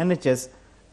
NHS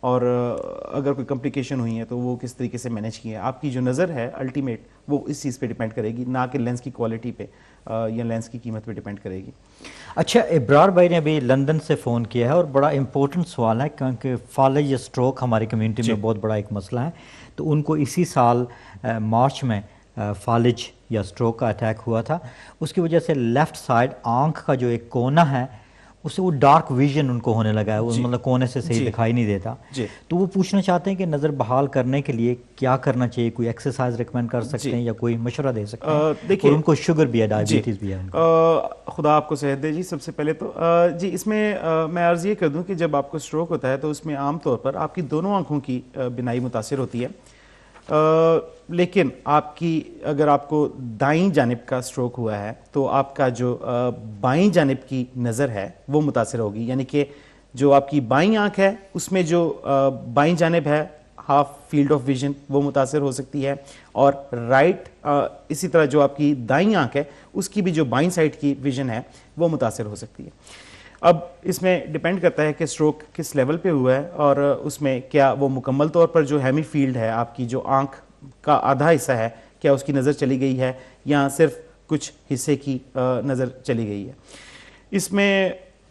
اور اگر کوئی کمپلیکیشن ہوئی ہے تو وہ کس طریقے سے مینیج کی ہے. آپ کی جو نظر ہے الٹیمیٹ وہ اس چیز پہ ڈیپینڈ کرے گی, نہ کہ لینس کی کوالٹی پہ یا لینس کی قیمت پہ ڈیپینڈ کرے گی. اچھا, ابرار بھائی نے ابھی لندن سے فون کیا ہے اور بڑا امپورٹنٹ سوال ہے کیونکہ فالج یا اسٹروک ہماری کمیونٹی میں بہت بڑا ایک مسئلہ ہے. تو ان کو اسی سال مارچ میں فالج یا اسٹروک کا اٹیک ہوا تھا. اس کی وجہ سے لیفٹ سائڈ آنکھ کا جو ایک کونا ہے اسے وہ ڈارک ویژن ان کو ہونے لگا ہے, وہ مطلب کونے سے صحیح دکھائی نہیں دیتا. تو وہ پوچھنا چاہتے ہیں کہ نظر بحال کرنے کے لیے کیا کرنا چاہیے, کوئی ایکسرسائز ریکمینڈ کر سکتے ہیں یا کوئی مشورہ دے سکتے ہیں؟ دیکھیں ان کو شوگر بھی ہے, ڈائبٹیز بھی ہے. خدا آپ کو صحت دے جی. سب سے پہلے تو جی اس میں میں عرض یہ کر دوں کہ جب آپ کو اسٹروک ہوتا ہے تو اس میں عام طور پر آپ کی دونوں آنکھوں کی بینائی متاثر ہوتی ہے, لیکن آپ کی اگر آپ کو دائیں جانب کا اسٹروک ہوا ہے تو آپ کا جو بائیں جانب کی نظر ہے وہ متاثر ہوگی. یعنی کہ جو آپ کی بائیں آنکھ ہے اس میں جو بائیں جانب ہے ہاف فیلڈ آف ویژن وہ متاثر ہو سکتی ہے, اور رائٹ اسی طرح جو آپ کی دائیں آنکھ ہے اس کی بھی جو بائیں سائڈ کی ویژن ہے وہ متاثر ہو سکتی ہے. اب اس میں ڈیپینڈ کرتا ہے کہ اسٹروک کس لیول پہ ہوا ہے اور اس میں کیا وہ مکمل طور پر جو ہیمی فیلڈ ہے آپ کی جو آنکھ کا آدھا حصہ ہے کیا اس کی نظر چلی گئی ہے یا صرف کچھ حصے کی نظر چلی گئی ہے. اس میں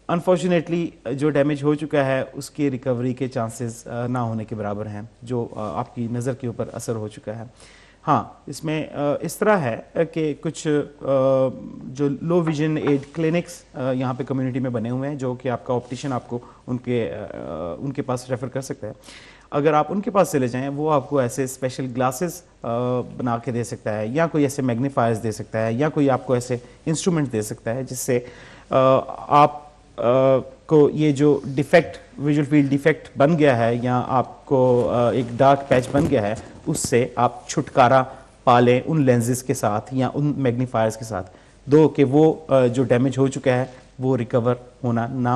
انفارچونیٹلی جو ڈیمیج ہو چکا ہے اس کی ریکوری کے چانسز نہ ہونے کے برابر ہیں جو آپ کی نظر کے اوپر اثر ہو چکا ہے. ہاں اس میں اس طرح ہے کہ کچھ جو لو ویژن ایڈ کلینکس یہاں پہ کمیونٹی میں بنے ہوئے ہیں جو کہ آپ کا آپٹیشین آپ کو ان کے پاس ریفر کر سکتا ہے. اگر آپ ان کے پاس چلے جائیں وہ آپ کو ایسے اسپیشل گلاسز بنا کے دے سکتا ہے یا کوئی ایسے میگنیفائرز دے سکتا ہے یا کوئی آپ کو ایسے انسٹرومنٹ دے سکتا ہے جس سے آپ کو یہ جو ڈیفیکٹ ویژول فیلڈ ڈیفیکٹ بن گیا ہے یا آپ کو ایک ڈارک پیچ بن گیا ہے اس سے آپ چھٹکارا پا لیں ان لینزز کے ساتھ یا ان میگنیفائرز کے ساتھ, دو کہ وہ جو ڈیمیج ہو چکا ہے وہ ریکور ہونا نہ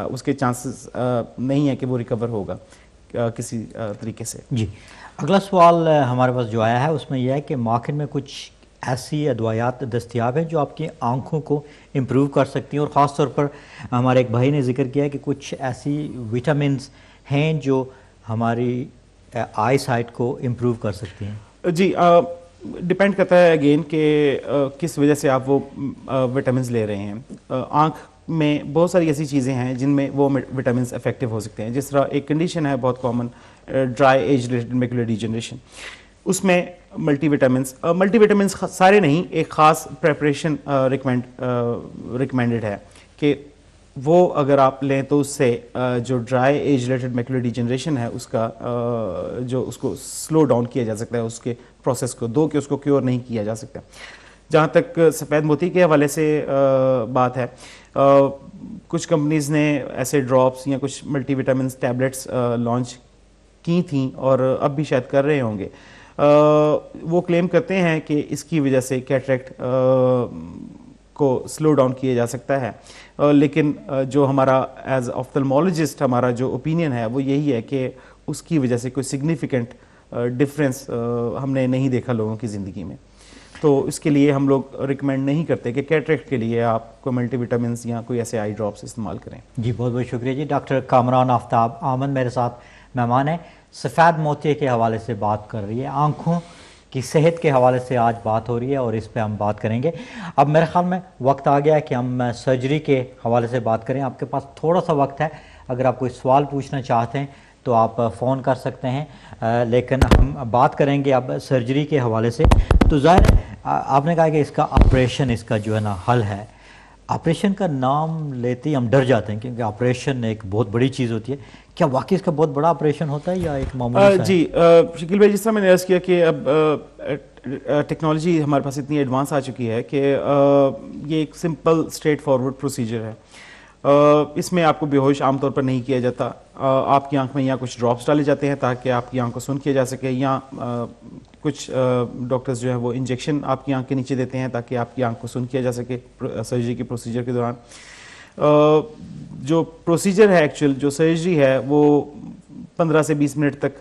اس کے چانسز نہیں ہے کہ وہ ریکور ہوگا کسی طریقے سے. جی اگلا سوال ہمارے پاس جو آیا ہے اس میں یہ ہے کہ مارکیٹ میں کچھ ایسی ادویات دستیاب ہیں جو آپ کی آنکھوں کو امپروو کر سکتی ہیں, اور خاص طور پر ہمارے ایک بھائی نے ذکر کیا ہے کہ کچھ ایسی وٹامنس ہیں جو ہماری آئی سائٹ کو امپروو کر سکتی ہیں. جی ڈیپینڈ کرتا ہے اگین کہ کس وجہ سے آپ وہ وٹامنس لے رہے ہیں. آنکھ میں بہت ساری ایسی چیزیں ہیں جن میں وہ وٹامنس افیکٹو ہو سکتے ہیں. جس طرح ایک کنڈیشن ہے بہت common dry age related macular degeneration, اس میں ملٹی وٹامنس سارے نہیں, ایک خاص پریپریشن ریکمینڈڈ ہے کہ وہ اگر آپ لیں تو اس سے جو dry age related macular degeneration ہے اس کا جو اس کو سلو ڈاؤن کیا جا سکتا ہے اس کے پروسیس کو, دو کہ اس کو کیور نہیں کیا جا سکتا. جہاں تک سفید موتی کے حوالے سے بات ہے, کچھ کمپنیز نے ایسے ڈراپس یا کچھ ملٹی وٹامنس ٹیبلٹس لانچ کی تھیں اور اب بھی شاید کر رہے ہوں گے. وہ کلیم کرتے ہیں کہ اس کی وجہ سے کیٹریکٹ کو سلو ڈاؤن کیا جا سکتا ہے, لیکن جو ہمارا ایز آفتھلمولوجسٹ ہمارا جو اوپینین ہے وہ یہی ہے کہ اس کی وجہ سے کوئی سگنیفیکنٹ ڈفرینس ہم نے نہیں دیکھا لوگوں کی زندگی میں. تو اس کے لیے ہم لوگ ریکمینڈ نہیں کرتے کہ کیٹریکٹ کے لیے آپ کو ملٹی وٹامنس یا کوئی ایسے آئی ڈراپس استعمال کریں. جی بہت بہت شکریہ جی. ڈاکٹر کامران آفتاب آمن میرے ساتھ مہمان ہیں, سفید موتی کے حوالے سے بات کر رہی ہے, آنکھوں کی صحت کے حوالے سے آج بات ہو رہی ہے اور اس پہ ہم بات کریں گے. اب میرے خیال میں وقت آ گیا ہے کہ ہم سرجری کے حوالے سے بات کریں. آپ کے پاس تھوڑا سا وقت ہے, اگر آپ کوئی سوال پوچھنا چاہتے ہیں تو آپ فون کر سکتے ہیں, لیکن ہم بات کریں گے اب سرجری کے حوالے سے. تو ظاہر آپ نے کہا کہ اس کا آپریشن اس کا جو ہے نا حل ہے. آپریشن کا نام لیتے ہی ہم ڈر جاتے ہیں کیونکہ آپریشن ایک بہت بڑی چیز ہوتی ہے. کیا واقعی اس کا بہت بڑا آپریشن ہوتا ہے یا ایک معمولی سا؟ جی شکیل بھائی, جس طرح میں نے عرض کیا کہ اب ٹیکنالوجی ہمارے پاس اتنی ایڈوانس آ چکی ہے کہ یہ ایک سمپل اسٹریٹ فارورڈ پروسیجر ہے. اس میں آپ کو بے ہوش عام طور پر نہیں کیا جاتا. آپ کی آنکھ میں یا کچھ ڈراپس ڈالے جاتے ہیں تاکہ آپ کی آنکھ کو سن کیا جا سکے, یا کچھ ڈاکٹرز جو ہیں وہ انجیکشن آپ کی آنکھ کے نیچے دیتے ہیں تاکہ آپ کی آنکھ کو سن کیا جا سکے سرجری کے پروسیجر کے دوران. جو پروسیجر ہے ایکچوئل جو سرجری ہے وہ 15 سے 20 منٹ تک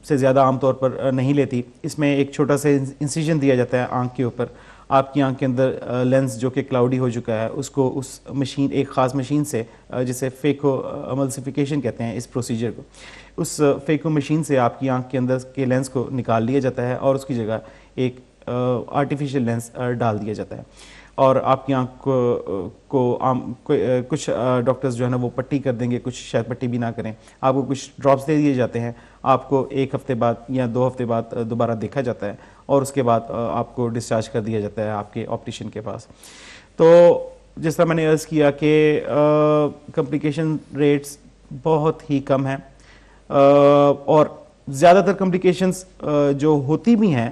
سے زیادہ عام طور پر نہیں لیتی. اس میں ایک چھوٹا سا انسیجن دیا جاتا ہے آنکھ کے اوپر. آپ کی آنکھ کے اندر لینس جو کہ کلاؤڈی ہو چکا ہے اس کو اس مشین ایک خاص مشین سے جسے فیکو املسیفیکیشن کہتے ہیں اس پروسیجر کو، اس فیکو مشین سے آپ کی آنکھ کے اندر کے لینس کو نکال لیا جاتا ہے اور اس کی جگہ ایک آرٹیفیشیل لینس ڈال دیا جاتا ہے، اور آپ کی آنکھ کو کچھ ڈاکٹرز جو ہے نا وہ پٹی کر دیں گے، کچھ شاید پٹی بھی نہ کریں، آپ کو کچھ ڈراپس دے دیے جاتے ہیں، آپ کو 1 ہفتے بعد یا 2 ہفتے بعد دوبارہ دیکھا جاتا ہے اور اس کے بعد آپ کو ڈسچارج کر دیا جاتا ہے آپ کے آپٹیشین کے پاس۔ تو جس طرح میں نے عرض کیا کہ کمپلیکیشن ریٹس بہت ہی کم ہیں، اور زیادہ تر کمپلیکیشنز جو ہوتی بھی ہیں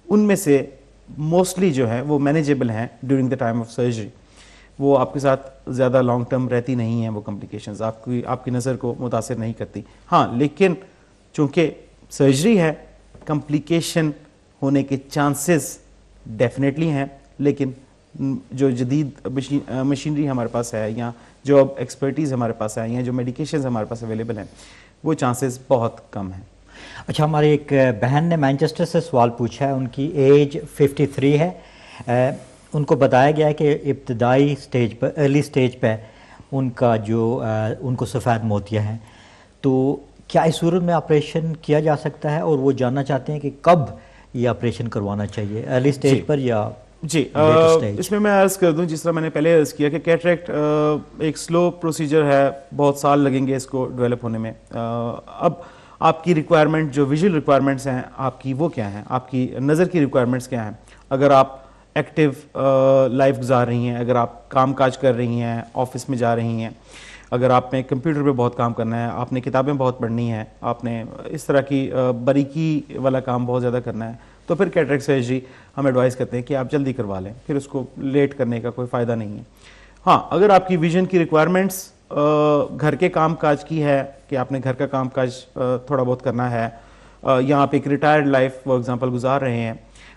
ان میں سے موسٹلی جو ہیں وہ مینیجیبل ہیں during the time of surgery, وہ آپ کے ساتھ زیادہ لانگ ٹرم رہتی نہیں ہیں، وہ کمپلیکیشنز آپ کی نظر کو متاثر نہیں کرتی۔ ہاں لیکن چونکہ سرجری ہے، کمپلیکیشن ہونے کے چانسز ڈیفینیٹلی ہیں، لیکن جو جدید مشینری ہمارے پاس ہے یا جو اب ایکسپرٹیز ہمارے پاس ہے یا جو میڈیکیشنز ہمارے پاس اویلیبل ہیں وہ چانسز بہت کم ہیں۔ اچھا، ہماری ایک بہن نے مینچسٹر سے سوال پوچھا ہے، ان کی ایج 53 ہے، ان کو بتایا گیا ہے کہ ابتدائی سٹیج پر ارلی سٹیج پہ ان کا ان کو سفید موتیاں ہیں، تو کیا اس صورت میں آپریشن کیا جا سکتا ہے؟ اور وہ جاننا چاہتے ہیں کہ کب یہ آپریشن کروانا چاہیے، ارلی سٹیج پر یا جی اس میں عرض کر دوں جس طرح میں نے پہلے عرض کیا کہ کیٹریکٹ ایک سلو پروسیجر ہے، بہت سال لگیں گے اس کو ڈیولپ ہونے میں۔ اب آپ کی ریکوائرمنٹ جو ویژول ریکوائرمنٹس ہیں آپ کی وہ کیا ہیں، آپ کی نظر کی ریکوائرمنٹس کیا ہیں؟ اگر آپ ایکٹیو لائف گزار رہی ہیں، اگر آپ کام کاج کر رہی ہیں، آفس میں جا رہی ہیں، اگر آپ نے کمپیوٹر پہ بہت کام کرنا ہے، آپ نے کتابیں بہت پڑھنی ہیں، آپ نے اس طرح کی باریکی والا کام بہت زیادہ کرنا ہے، تو پھر کیٹریکٹ سرجری ہم ایڈوائز کرتے ہیں کہ آپ جلدی کروا لیں، پھر اس کو لیٹ کرنے کا کوئی فائدہ نہیں ہے۔ ہاں اگر آپ کی ویژن کی ریکوائرمنٹس گھر کے کام کاج کی ہے کہ آپ نے گھر کا کام کاج تھوڑا بہت کرنا ہے، یا آپ ایک ریٹائرڈ لائف فار ایگزامپل گزار رہے ہیں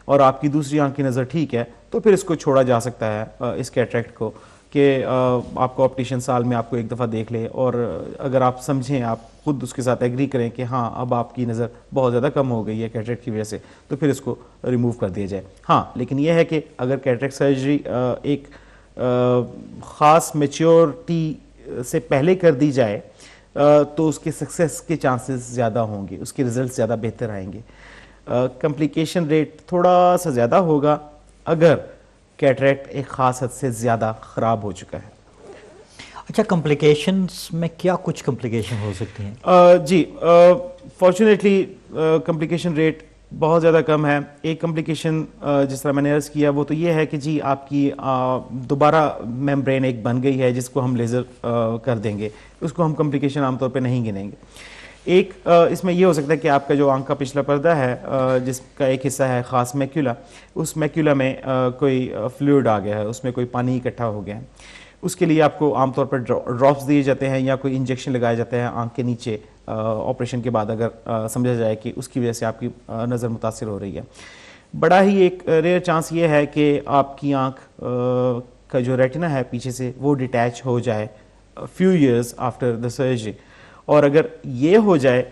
اور آپ کی دوسری آنکھ کی نظر ٹھیک ہے، تو پھر اس کو چھوڑا جا سکتا ہے اس کیٹریکٹ کو، کہ آپ کو آپٹیشین سال میں آپ کو ایک دفعہ دیکھ لے، اور اگر آپ سمجھیں، آپ خود اس کے ساتھ ایگری کریں کہ ہاں اب آپ کی نظر بہت زیادہ کم ہو گئی ہے کیٹریکٹ کی وجہ سے، تو پھر اس کو ریموو کر دیا جائے۔ ہاں لیکن یہ ہے کہ اگر کیٹریکٹ سرجری ایک خاص میچیورٹی سے پہلے کر دی جائے تو اس کے سکسیس کے چانسز زیادہ ہوں گے، اس کے رزلٹس زیادہ بہتر آئیں گے۔ کمپلیکیشن ریٹ تھوڑا سا زیادہ ہوگا اگر کیٹریکٹ ایک خاص حد سے زیادہ خراب ہو چکا ہے۔ اچھا، کمپلیکیشنز میں کیا کچھ کمپلیکیشن ہو سکتی ہیں؟ جی فارچونیٹلی کمپلیکیشن ریٹ بہت زیادہ کم ہے۔ ایک کمپلیکیشن جس طرح میں نے عرض کیا وہ تو یہ ہے کہ جی آپ کی دوبارہ میمبرین ایک بن گئی ہے جس کو ہم لیزر کر دیں گے، اس کو ہم کمپلیکیشن عام طور پہ نہیں گنیں گے۔ ایک اس میں یہ ہو سکتا ہے کہ آپ کا جو آنکھ کا پچھلا پردہ ہے جس کا ایک حصہ ہے خاص میکولا، اس میکولا میں کوئی فلوئڈ آ گیا ہے، اس میں کوئی پانی اکٹھا ہو گیا ہے، اس کے لیے آپ کو عام طور پر ڈراپس دیے جاتے ہیں یا کوئی انجیکشن لگایا جاتا ہے آنکھ کے نیچے آپریشن کے بعد، اگر سمجھا جائے کہ اس کی وجہ سے آپ کی نظر متاثر ہو رہی ہے۔ بڑا ہی ایک ریئر چانس یہ ہے کہ آپ کی آنکھ کا جو ریٹنا ہے پیچھے سے وہ ڈیٹیچ ہو جائے few years after the surgery, اور اگر یہ ہو جائے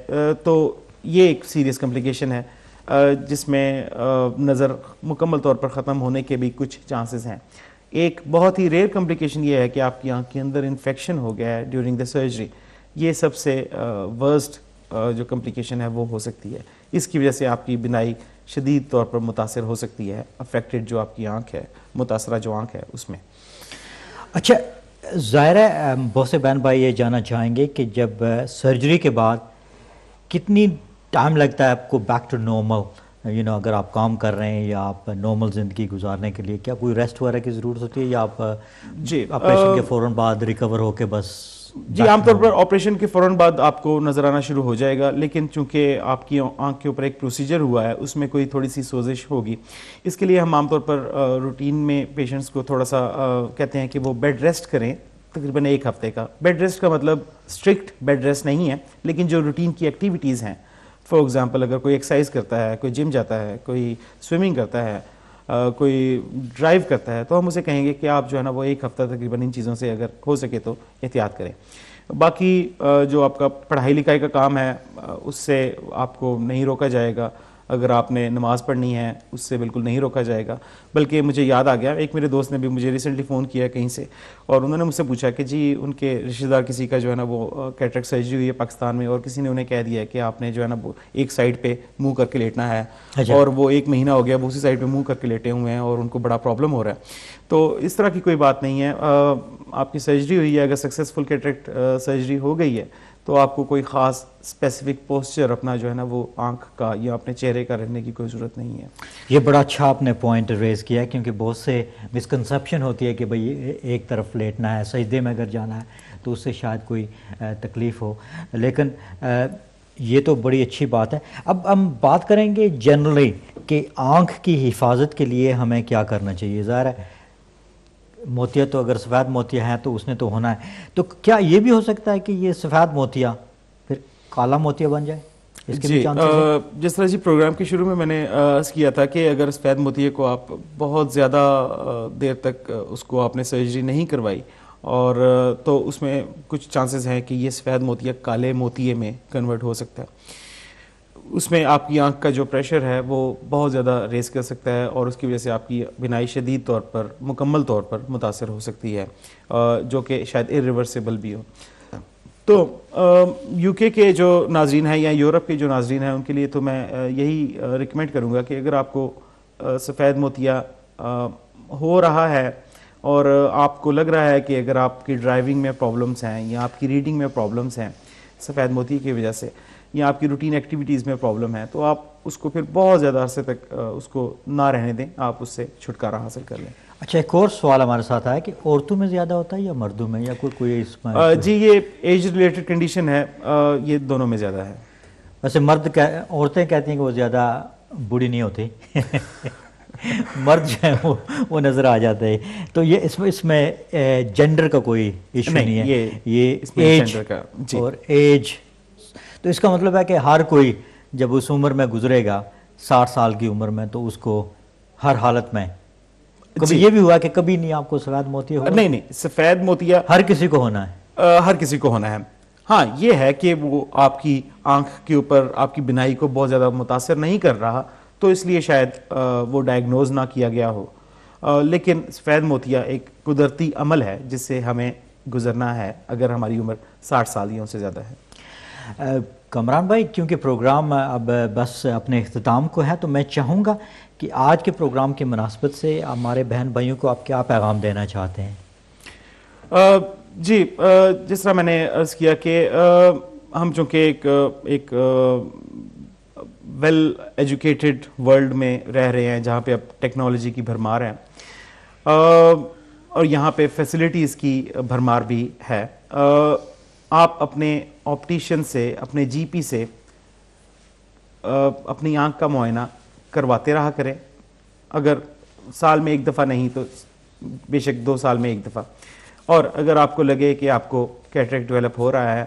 تو یہ ایک سیریس کمپلیکیشن ہے جس میں نظر مکمل طور پر ختم ہونے کے بھی کچھ چانسز ہیں۔ ایک بہت ہی ریئر کمپلیکیشن یہ ہے کہ آپ کی آنکھ کے اندر انفیکشن ہو گیا ہے ڈیورنگ دا سرجری، یہ سب سے ورسٹ جو کمپلیکیشن ہے وہ ہو سکتی ہے، اس کی وجہ سے آپ کی بینائی شدید طور پر متاثر ہو سکتی ہے، افیکٹڈ جو آپ کی آنکھ ہے، متاثرہ جو آنکھ ہے اس میں۔ اچھا ظاہر ہے بہت سے بہن بھائی یہ جاننا چاہیں گے کہ جب سرجری کے بعد کتنی ٹائم لگتا ہے آپ کو بیک ٹو نارمل، اگر آپ کام کر رہے ہیں یا آپ نارمل زندگی گزارنے کے لیے کیا کوئی ریسٹ وغیرہ کی ضرورت ہوتی ہے، یا آپ جی آپریشن کے فوراً بعد ریکور ہو کے بس؟ جی عام طور پر آپریشن کے فوراً بعد آپ کو نظر آنا شروع ہو جائے گا، لیکن چونکہ آپ کی آنکھ کے اوپر ایک پروسیجر ہوا ہے اس میں کوئی تھوڑی سی سوزش ہوگی، اس کے لیے ہم عام طور پر روٹین میں پیشنٹس کو تھوڑا سا کہتے ہیں کہ وہ بیڈ ریسٹ کریں تقریباً 1 ہفتے کا۔ بیڈ ریسٹ کا مطلب اسٹرکٹ بیڈ ریسٹ نہیں ہے، لیکن جو روٹین کی ایکٹیویٹیز ہیں، فار ایگزامپل اگر کوئی ایکسرسائز کرتا ہے، کوئی جم جاتا ہے، کوئی سوئمنگ کرتا ہے، کوئی ڈرائیو کرتا ہے، تو ہم اسے کہیں گے کہ آپ جو ہے نا وہ 1 ہفتہ تقریباً ان چیزوں سے اگر ہو سکے تو احتیاط کریں۔ باقی جو آپ کا پڑھائی لکھائی کا کام ہے اس سے آپ کو نہیں روکا جائے گا، اگر آپ نے نماز پڑھنی ہے اس سے بالکل نہیں روکا جائے گا. بلکہ مجھے یاد آ گیا, ایک میرے دوست نے بھی مجھے ریسنٹلی فون کیا کہیں سے, اور انہوں نے مجھ سے پوچھا کہ جی ان کے رشتہ دار کسی کا جو ہے نا وہ کیٹریکٹ سرجری ہوئی ہے پاکستان میں, اور کسی نے انہیں کہہ دیا ہے کہ آپ نے جو ہے نا ایک سائڈ پہ منہ کر کے لیٹنا ہے, اور وہ 1 مہینہ ہو گیا وہ اسی سائڈ پہ منہ کر کے لیٹے ہوئے ہیں اور ان کو بڑا پرابلم ہو رہا ہے. تو اس طرح کی کوئی بات نہیں ہے, آپ کی سرجری ہوئی ہے, اگر سکسیزفل کیٹریکٹ سرجری ہو گئی ہے تو آپ کو کوئی خاص اسپیسیفک پوسچر اپنا جو ہے نا وہ آنکھ کا یا اپنے چہرے کا رکھنے کی کوئی ضرورت نہیں ہے. یہ بڑا اچھا آپ نے پوائنٹ ریز کیا ہے, کیونکہ بہت سے مسکنسیپشن ہوتی ہے کہ بھئی ایک طرف لیٹنا ہے, سجدے میں اگر جانا ہے تو اس سے شاید کوئی تکلیف ہو, لیکن یہ تو بڑی اچھی بات ہے. اب ہم بات کریں گے جنرلی کہ آنکھ کی حفاظت کے لیے ہمیں کیا کرنا چاہیے. ظاہر ہے موتیا تو اگر سفید موتیا ہے تو اس نے تو ہونا ہے, تو کیا یہ بھی ہو سکتا ہے کہ یہ سفید موتیا پھر کالا موتیا بن جائے؟ اس کے بھی چانسز ہیں؟ جس طرح جی پروگرام کے شروع میں نے عرض کیا تھا کہ اگر سفید موتیے کو آپ بہت زیادہ دیر تک اس کو آپ نے سرجری نہیں کروائی, اور تو اس میں کچھ چانسز ہیں کہ یہ سفید موتیا کالے موتیے میں کنورٹ ہو سکتا ہے. اس میں آپ کی آنکھ کا جو پریشر ہے وہ بہت زیادہ ریز کر سکتا ہے, اور اس کی وجہ سے آپ کی بینائی شدید طور پر مکمل طور پر متاثر ہو سکتی ہے, جو کہ شاید irreversible بھی ہو. تو یو کے جو ناظرین ہیں یا یورپ کے جو ناظرین ہیں ان کے لیے تو میں یہی ریکمینڈ کروں گا کہ اگر آپ کو سفید موتیا ہو رہا ہے اور آپ کو لگ رہا ہے کہ اگر آپ کی ڈرائیونگ میں پرابلمس ہیں یا آپ کی ریڈنگ میں پرابلمس ہیں سفید موتی کی وجہ سے, یا آپ کی روٹین ایکٹیویٹیز میں پرابلم ہے, تو آپ اس کو پھر بہت زیادہ عرصے تک اس کو نہ رہنے دیں, آپ اس سے چھٹکارا حاصل کر لیں. اچھا, ایک اور سوال ہمارے ساتھ آیا کہ عورتوں میں زیادہ ہوتا ہے یا مردوں میں, یا کوئی اس میں؟ جی یہ ایج ریلیٹڈ کنڈیشن ہے, یہ دونوں میں زیادہ ہے. ویسے عورتیں کہتی ہیں کہ وہ زیادہ بوڑھی نہیں ہوتی مرد جو ہے وہ نظر آ جاتا ہے, تو یہ اس میں جینڈر کا کوئی ایشو نہیں ہے, یہ ایج اور ایج. تو اس کا مطلب ہے کہ ہر کوئی جب اس عمر میں گزرے گا 60 سال کی عمر میں, تو اس کو ہر حالت میں کبھی یہ بھی ہوا کہ کبھی نہیں آپ کو سفید موتیا ہوا؟ نہیں, سفید موتیا ہر کسی کو ہونا ہے, ہر کسی کو ہونا ہے. ہاں یہ ہے کہ وہ آپ کی آنکھ کے اوپر آپ کی بینائی کو بہت زیادہ متاثر نہیں کر رہا, تو اس لیے شاید وہ ڈائگنوز نہ کیا گیا ہو, لیکن سفید موتیا ایک قدرتی عمل ہے جس سے ہمیں گزرنا ہے اگر ہماری عمر 60 سال یا اس سے زیادہ ہے. کامران بھائی, کیونکہ پروگرام اب بس اپنے اختتام کو ہے, تو میں چاہوں گا کہ آج کے پروگرام کی مناسبت سے ہمارے بہن بھائیوں کو آپ کیا پیغام دینا چاہتے ہیں؟ جی جس طرح میں نے عرض کیا کہ ہم چونکہ ایک ویل ایجوکیٹڈ ورلڈ میں رہ رہے ہیں جہاں پہ اب ٹیکنالوجی کی بھرمار ہے, اور یہاں پہ فیسلٹیز کی بھرمار بھی ہے. آپ اپنے آپٹیشین سے, اپنے جی پی سے اپنی آنکھ کا معائنہ کرواتے رہا کریں, اگر سال میں 1 دفعہ نہیں تو بے شک 2 سال میں 1 دفعہ. اور اگر آپ کو لگے کہ آپ کو کیٹریکٹ ڈیولپ ہو رہا ہے,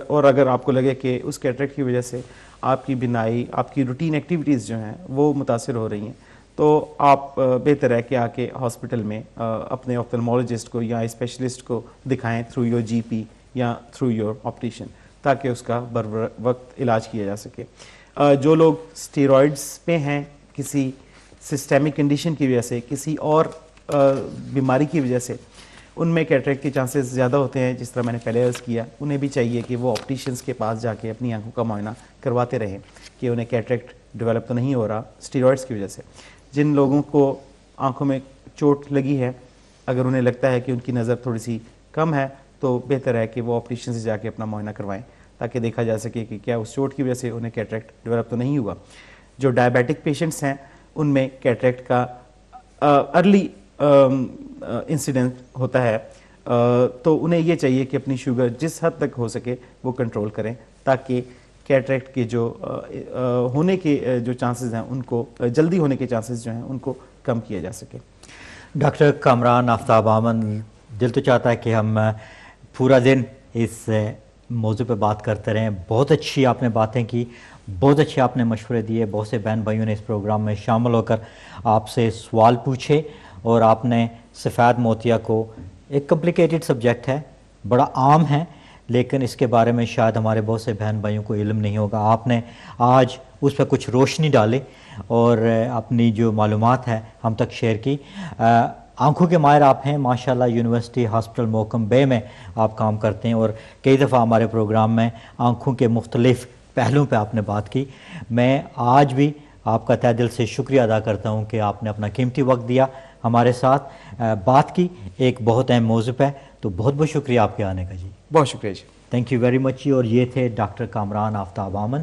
اور اگر آپ کو لگے کہ اس کیٹریکٹ کی وجہ سے آپ کی بینائی, آپ کی روٹین ایکٹیویٹیز جو ہیں وہ متاثر ہو رہی ہیں, تو آپ بہتر ہے کہ آ کے ہاسپٹل میں اپنے آپتھلمولوجسٹ کو یا اسپیشلسٹ کو دکھائیں تھرو یور جی پی یا تھرو یور آپٹیشن, تاکہ اس کا بر وقت علاج کیا جا سکے. جو لوگ اسٹیرائڈس پہ ہیں کسی سسٹیمک کنڈیشن کی وجہ سے, کسی اور بیماری کی وجہ سے, ان میں کیٹریکٹ کے چانسز زیادہ ہوتے ہیں. جس طرح میں نے پہلے عرض کیا, انہیں بھی چاہیے کہ وہ آپٹیشنس کے پاس جا کے اپنی آنکھوں کا معائنہ کرواتے رہیں کہ انہیں کیٹریکٹ ڈیولپ تو نہیں ہو رہا اسٹیرائڈس کی وجہ سے. جن لوگوں کو آنکھوں میں چوٹ لگی ہے, اگر انہیں لگتا ہے کہ ان کی نظر تھوڑی سی کم ہے, تو بہتر ہے کہ وہ آپٹیشن سے جا کے اپنا معائنہ کروائیں, تاکہ دیکھا جا سکے کہ کیا اس چوٹ کی وجہ سے انہیں کیٹریکٹ ڈیولپ تو نہیں ہوا. جو ڈائبیٹک پیشنٹس ہیں ان میں کیٹریکٹ کا ارلی انسیڈنٹ ہوتا ہے, تو انہیں یہ چاہیے کہ اپنی شوگر جس حد تک ہو سکے وہ کنٹرول کریں, تاکہ کیٹریکٹ کے جو ہونے کے جو چانسز ہیں ان کو, جلدی ہونے کے چانسز جو ہیں ان کو کم کیا جا سکے. ڈاکٹر کامران آفتاب احمد, دل تو چاہتا ہے کہ ہم پورا دن اس موضوع پہ بات کرتے رہیں. بہت اچھی آپ نے باتیں کی, بہت اچھے آپ نے مشورے دیے. بہت سے بہن بھائیوں نے اس پروگرام میں شامل ہو کر آپ سے سوال پوچھے, اور آپ نے سفید موتیا کو, ایک کمپلیکیٹڈ سبجیکٹ ہے, بڑا عام ہے, لیکن اس کے بارے میں شاید ہمارے بہت سے بہن بھائیوں کو علم نہیں ہوگا. آپ نے آج اس پہ کچھ روشنی ڈالے اور اپنی جو معلومات ہے ہم تک شیئر کی۔ آنکھوں کے ماہر آپ ہیں ماشاءاللہ، یونیورسٹی ہاسپٹل محکم بے میں آپ کام کرتے ہیں اور کئی دفعہ ہمارے پروگرام میں آنکھوں کے مختلف پہلوؤں پہ آپ نے بات کی۔ میں آج بھی آپ کا تہہ دل سے شکریہ ادا کرتا ہوں کہ آپ نے اپنا قیمتی وقت دیا، ہمارے ساتھ بات کی ایک بہت اہم موضوع پہ، تو بہت بہت شکریہ آپ کے آنے کا جی۔ بہت شکریہ جی، تھینک یو ویری مچ۔ اور یہ تھے ڈاکٹر کامران آفتاب آمن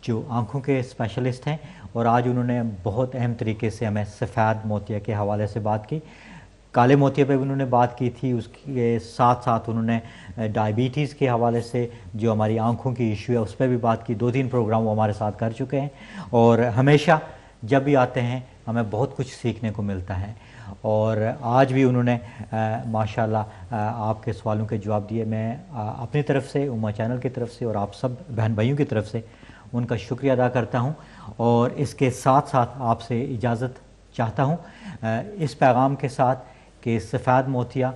جو آنکھوں کے اسپیشلسٹ ہیں، اور آج انہوں نے بہت اہم طریقے سے ہمیں سفید موتیا کے حوالے سے بات کی، کالے موتیا پہ بھی انہوں نے بات کی تھی، اس کے ساتھ ساتھ انہوں نے ڈائبٹیز کے حوالے سے جو ہماری آنکھوں کی ایشو ہے اس پہ بھی بات کی۔ 2-3 پروگرام وہ ہمارے ساتھ کر چکے ہیں، اور ہمیشہ جب بھی آتے ہیں ہمیں بہت کچھ سیکھنے کو ملتا ہے، اور آج بھی انہوں نے ماشاءاللہ آپ کے سوالوں کے جواب دیے۔ میں اپنی طرف سے، امہ چینل کی طرف سے، اور آپ سب بہن بھائیوں کی طرف سے ان کا شکریہ ادا کرتا ہوں، اور اس کے ساتھ ساتھ آپ سے اجازت چاہتا ہوں اس پیغام کے ساتھ کہ سفید موتیا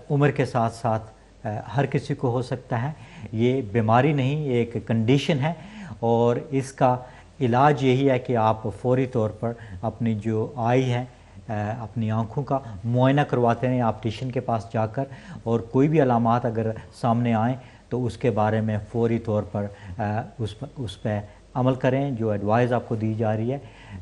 عمر کے ساتھ ساتھ ہر کسی کو ہو سکتا ہے، یہ بیماری نہیں، یہ ایک کنڈیشن ہے، اور اس کا علاج یہی ہے کہ آپ فوری طور پر اپنی جو آئی ہے، اپنی آنکھوں کا معائنہ کرواتے ہیں آپٹیشین کے پاس جا کر، اور کوئی بھی علامات اگر سامنے آئیں تو اس کے بارے میں فوری طور پر اس پہ عمل کریں جو ایڈوائز آپ کو دی جا رہی ہے۔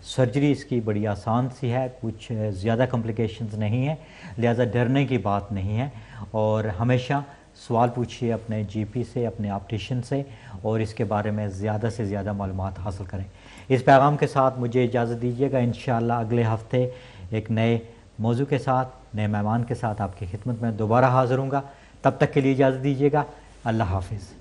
سرجری اس کی بڑی آسان سی ہے، کچھ زیادہ کمپلیکیشنز نہیں ہیں، لہٰذا ڈرنے کی بات نہیں ہے، اور ہمیشہ سوال پوچھیے اپنے جی پی سے، اپنے آپٹیشین سے، اور اس کے بارے میں زیادہ سے زیادہ معلومات حاصل کریں۔ اس پیغام کے ساتھ مجھے اجازت دیجیے گا، انشاءاللہ اگلے ہفتے ایک نئے موضوع کے ساتھ، نئے مہمان کے ساتھ آپ کی خدمت میں دوبارہ حاضر ہوں گا۔ تب تک کے لیے اجازت دیجیے گا، اللہ حافظ۔